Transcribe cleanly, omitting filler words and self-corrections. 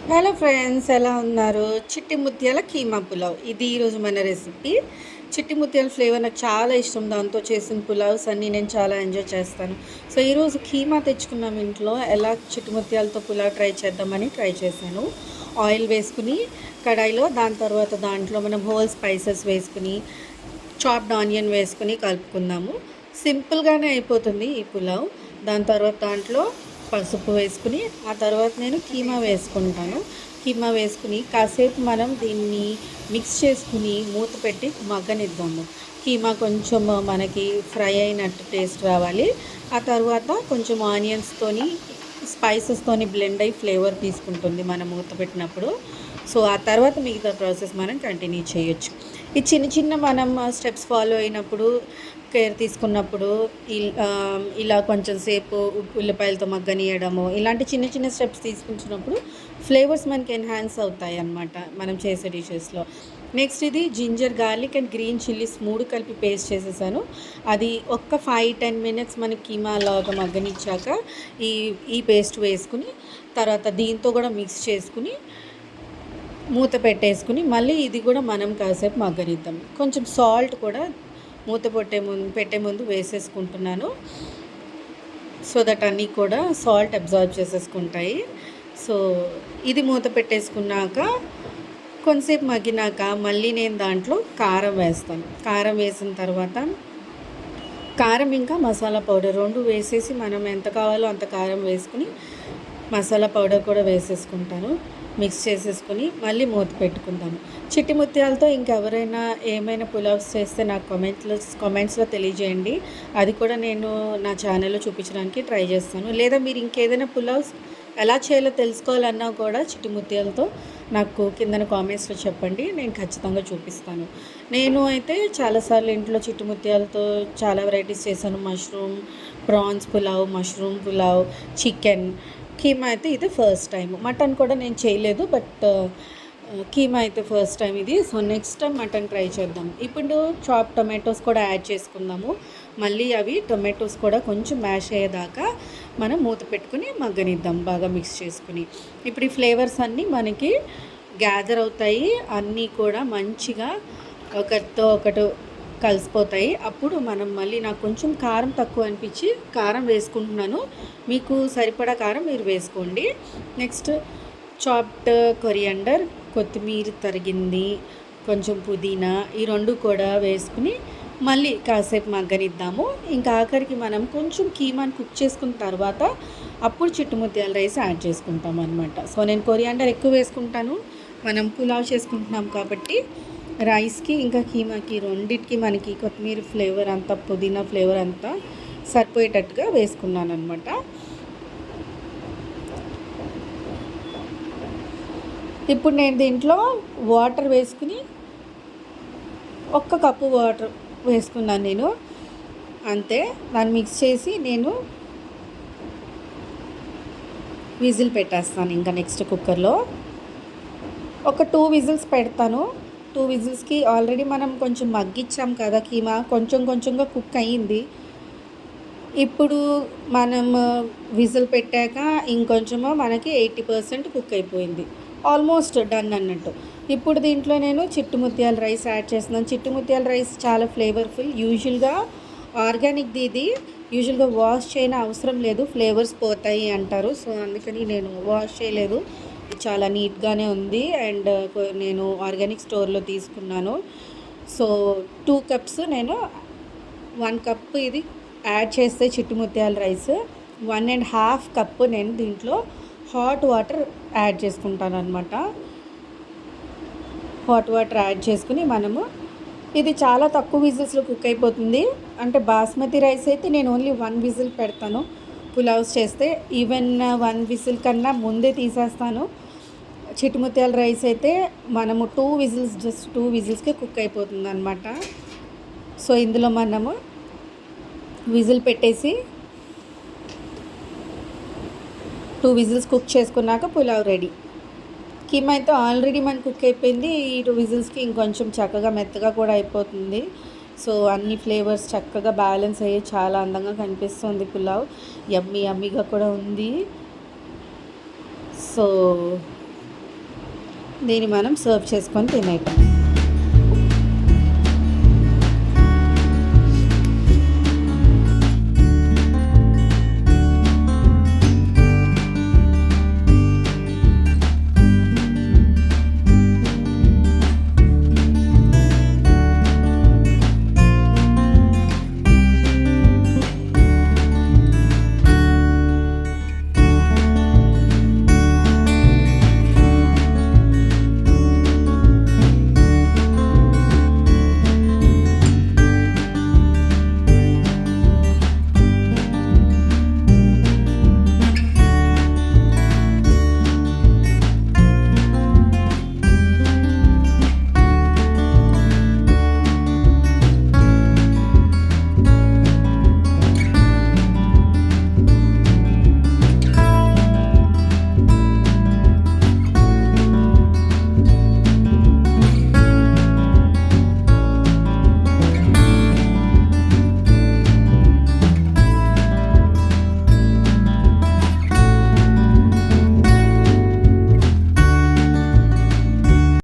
Hello friends, ఎలా ఉన్నారు? చిట్టి ముత్యాల కీమా పులావ్ ఇది ఈరోజు మన రెసిపీ. చిట్టి ముత్యాల ఫ్లేవర్ నాకు చాలా ఇష్టం. దాంతో చేసిన పులావ్స్ అన్నీ నేను చాలా ఎంజాయ్ చేస్తాను. సో ఈరోజు కీమా తెచ్చుకున్నాం ఇంట్లో. ఎలా చిట్టి ముత్యాలతో పులావ్ ట్రై చేద్దామని ట్రై చేశాను. ఆయిల్ వేసుకుని కడాయిలో, దాని తర్వాత దాంట్లో మనం హోల్ స్పైసెస్ వేసుకుని చాప్డ్ ఆనియన్ వేసుకుని కలుపుకుందాము. సింపుల్గానే అయిపోతుంది ఈ పులావ్. దాని తర్వాత దాంట్లో పసుపు వేసుకుని ఆ తర్వాత నేను కీమా వేసుకుంటాను. కీమా వేసుకుని కాసేపు మనం దీన్ని మిక్స్ చేసుకుని మూత పెట్టి మగ్గనిద్దాము. కీమా కొంచెం మనకి ఫ్రై అయినట్టు టేస్ట్ రావాలి. ఆ తర్వాత కొంచెం ఆనియన్స్తోని స్పైసెస్తోని బ్లెండ్ అయ్యి ఫ్లేవర్ తీసుకుంటుంది మనం మూత పెట్టినప్పుడు. సో ఆ తర్వాత మిగతా ప్రాసెస్ మనం కంటిన్యూ చేయొచ్చు. ఈ చిన్న చిన్న మనం స్టెప్స్ ఫాలో అయినప్పుడు, కేర్ తీసుకున్నప్పుడు ఇలా కొంచెం సేపు ఉల్లిపాయలతో మగ్గనియడము, ఇలాంటి చిన్న చిన్న స్టెప్స్ తీసుకుంటున్నప్పుడు ఫ్లేవర్స్ మనకి ఎన్హాన్స్ అవుతాయి అన్నమాట మనం చేసే డిషెస్లో. నెక్స్ట్ ఇది ginger garlic and green chillies 3 కలిపి పేస్ట్ చేసేసాను. అది ఒక్క 5-10 మినిట్స్ మనకి కీమా లాగా మగ్గనిచ్చాక ఈ ఈ పేస్ట్ వేసుకుని తర్వాత దీంతో కూడా మిక్స్ చేసుకుని మూత పెట్టేసుకుని మళ్ళీ ఇది కూడా మనం కాసేపు మగ్గనిద్దాం. కొంచెం సాల్ట్ కూడా మూత పెట్టే ముందు వేసేసుకుంటున్నాను. సో దట్ అన్నీ కూడా సాల్ట్ అబ్జార్బ్ చేసేసుకుంటాయి. సో ఇది మూత పెట్టేసుకున్నాక కొంతసేపు మగ్గినాక మళ్ళీ నేను దాంట్లో కారం వేస్తాను. కారం వేసిన తర్వాత కారం ఇంకా మసాలా పౌడర్ 2 వేసేసి మనం ఎంత కావాలో అంత కారం వేసుకుని మసాలా పౌడర్ కూడా వేసేసుకుంటాను. మిక్స్ చేసేసుకుని మళ్ళీ మూత పెట్టుకుందాము. చిట్టి ముత్యాలతో ఇంకెవరైనా ఏమైనా పులావ్స్ చేస్తే నాకు కామెంట్స్లో తెలియజేయండి. అది కూడా నేను నా ఛానల్లో చూపించడానికి ట్రై చేస్తాను. లేదా మీరు ఇంకేదైనా పులావ్స్ ఎలా చేయాలో తెలుసుకోవాలన్నా కూడా చిట్టి ముత్యాలతో నాకు కిందన కామెంట్స్లో చెప్పండి, నేను ఖచ్చితంగా చూపిస్తాను. నేను అయితే చాలాసార్లు ఇంట్లో చిట్టి ముత్యాలతో చాలా వెరైటీస్ చేశాను. Mushroom prawns pulao, mushroom pulao, chicken, keema అయితే ఇది ఫస్ట్ టైం. మటన్ కూడా నేను చేయలేదు, బట్ కీమా అయితే ఫస్ట్ టైం ఇది. So next time mutton try చేద్దాం. ఇప్పుడు చాప్ టొమాటోస్ కూడా యాడ్ చేసుకుందాము. మళ్ళీ అవి టొమాటోస్ కూడా కొంచెం మ్యాష్ అయ్యేదాకా మనం మూత పెట్టుకుని మగ్గనిద్దాం బాగా మిక్స్ చేసుకుని. ఇప్పుడు ఈ ఫ్లేవర్స్ అన్నీ మనకి గ్యాదర్ అవుతాయి, అన్నీ కూడా మంచిగా ఒకటితో ఒకటి కలిసిపోతాయి. అప్పుడు మనం మళ్ళీ నాకు కొంచెం కారం తక్కువ అనిపించి కారం వేసుకుంటున్నాను. మీకు సరిపడా కారం మీరు వేసుకోండి. నెక్స్ట్ చాప్డ్ కొరియాండర్, కొత్తిమీర తరిగింది, కొంచెం పుదీనా, ఈ 2 కూడా వేసుకుని మళ్ళీ కాసేపు మగ్గనిద్దాము. ఇంకా ఆఖరికి మనం కొంచెం కీమాని కుక్ చేసుకున్న తర్వాత అప్పుడు చిట్టుముత్యాల రైస్ యాడ్ చేసుకుంటాం అనమాట. సో నేను కొరియాండర్ ఎక్కువ వేసుకుంటాను. మనం పులావ్ చేసుకుంటున్నాం కాబట్టి రైస్కి ఇంకా కీమాకి రెండింటికి మనకి కొత్తిమీర ఫ్లేవర్ అంతా, పుదీనా ఫ్లేవర్ అంతా సరిపోయేటట్టుగా వేసుకున్నాను అనమాట. ఇప్పుడు నేను దీంట్లో వాటర్ వేసుకుని 1 కప్పు వాటర్ వేసుకున్నాను నేను, అంతే. దాన్ని మిక్స్ చేసి నేను విజిల్ పెట్టేస్తాను. ఇంకా నెక్స్ట్ కుక్కర్లో ఒక 2 విజిల్స్ పెడతాను. 2 విజిల్స్కి ఆల్రెడీ మనం కొంచెం మగ్గిచ్చాం కదా కీమా, కొంచెం కొంచెంగా కుక్ అయ్యింది. ఇప్పుడు మనం విజిల్ పెట్టాక ఇంకొంచెము మనకి 80% కుక్ అయిపోయింది, ఆల్మోస్ట్ డన్ అన్నట్టు. ఇప్పుడు దీంట్లో నేను చిట్టి ముత్యాల రైస్ యాడ్ చేస్తున్నాను. చిట్టి ముత్యాల రైస్ చాలా ఫ్లేవర్ఫుల్. యూజువల్గా ఆర్గానిక్ది ఇది. యూజువల్గా వాష్ చేయని అవసరం లేదు, ఫ్లేవర్స్ పోతాయి అంటారు. సో అందుకని నేను వాష్ చేయలేదు. చాలా నీట్గానే ఉంది అండ్ నేను ఆర్గానిక్ స్టోర్లో తీసుకున్నాను. సో 2 కప్స్ నేను 1 కప్ ఇది యాడ్ చేస్తే చిట్టి ముత్యాల రైస్, 1.5 కప్పు నేను దీంట్లో హాట్ వాటర్ యాడ్ చేసుకుంటాను అనమాట. హాట్ వాటర్ యాడ్ చేసుకుని మనము ఇది చాలా తక్కువ విజిల్స్లో కుక్ అయిపోతుంది. అంటే బాస్మతి రైస్ అయితే నేను ఓన్లీ 1 విజిల్ పెడతాను పులావ్స్ చేస్తే. ఈవెన్ 1 విజిల్ కన్నా ముందే తీసేస్తాను. చిట్టి ముత్యాల రైస్ అయితే మనము 2 విజిల్స్, జస్ట్ 2 విజిల్స్కే కుక్ అయిపోతుంది అనమాట. సో ఇందులో మనము విజిల్ పెట్టేసి 2 విజిల్స్ కుక్ చేసుకున్నాక పులావ్ రెడీ. కీమా అయితే ఆల్రెడీ మనకు కుక్ అయిపోయింది. ఈ 2 విజిల్స్కి ఇంకొంచెం చక్కగా మెత్తగా కూడా అయిపోతుంది. సో అన్ని ఫ్లేవర్స్ చక్కగా బ్యాలెన్స్ అయ్యి చాలా అందంగా కనిపిస్తుంది పులావ్. యమ్మీగా కూడా ఉంది. సో దీన్ని మనం సర్వ్ చేసుకొని తినేయటం.